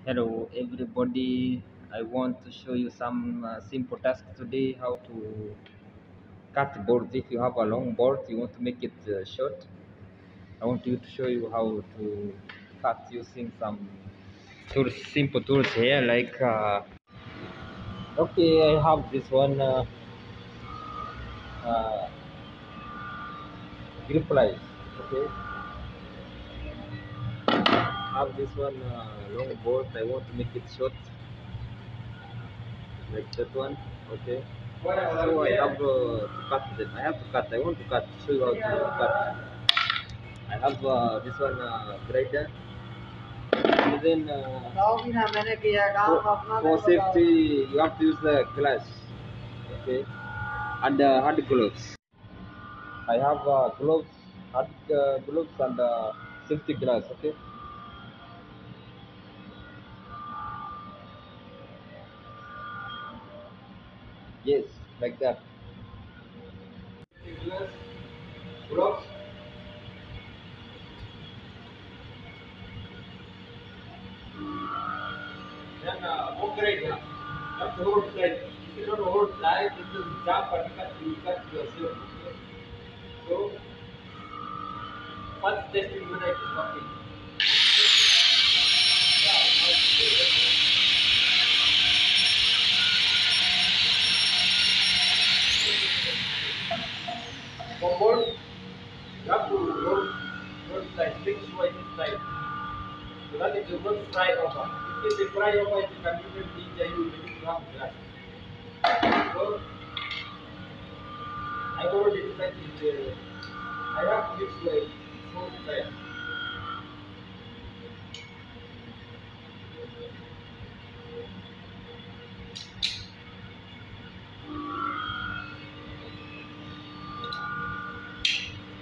Hello everybody, I want to show you some simple tasks today, how to cut boards. If you have a long board, you want to make it short, I want you to show you how to cut using some tools, simple tools here like, okay, I have this one uh, grip pliers, okay, I have this one long board, I want to make it short, like that one, okay. So I have to cut them. I have to cut. I want to cut. Show you how to cut. I have this one grinder. And then for safety, you have to use the glass. Okay. And hard gloves. I have gloves, hard gloves and safety glass. Okay. Yes, like that. Safety glass, gloves. Then book grinder. You have to hold tight. If you don't hold tight, it will jump and cut yourself. Okay. So first testing whether it is working. Yeah, now it's good. Forward, you have to roll tight, make sure it is tight. So that it will not fry over. If it is fry over, it can even injure you when you have glass. So I already decided I have to make sure it is so tight.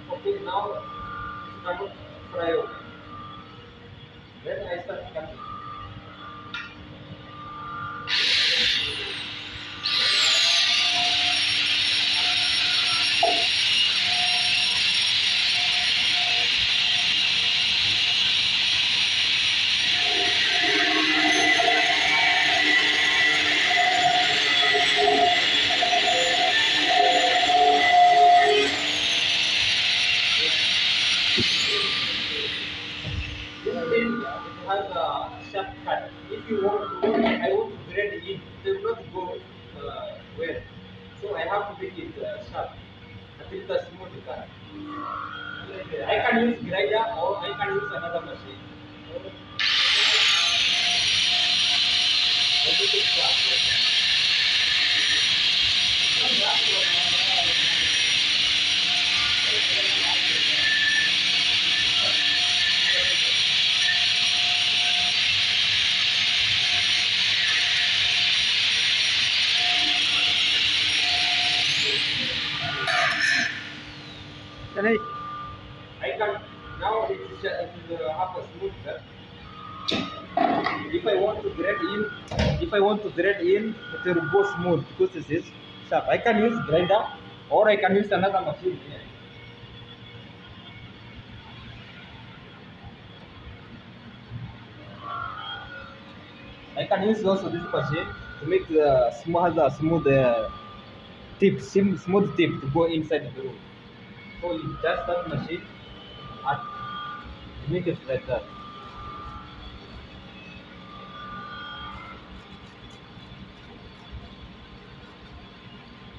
Okay, now it cannot fry over. Then I start cutting. This thing it has a sharp cut. If you want to, I want to grade it, it will not go well. So I have to make it sharp until the smooth cut. I can use grinder or I can use another machine. So I make it sharp like that. I can now it is have a smooth cut. If I want to grade in, if I want to grade in, it will go smooth because this is sharp. I can use grinder or I can use another machine here. I can use also this machine to make the smooth tip, smooth tip to go inside the room. So you just that machine and you make it like that.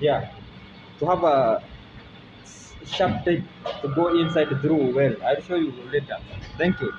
Yeah, to have a sharp tip to go inside the room. Well, I'll show you later. Thank you.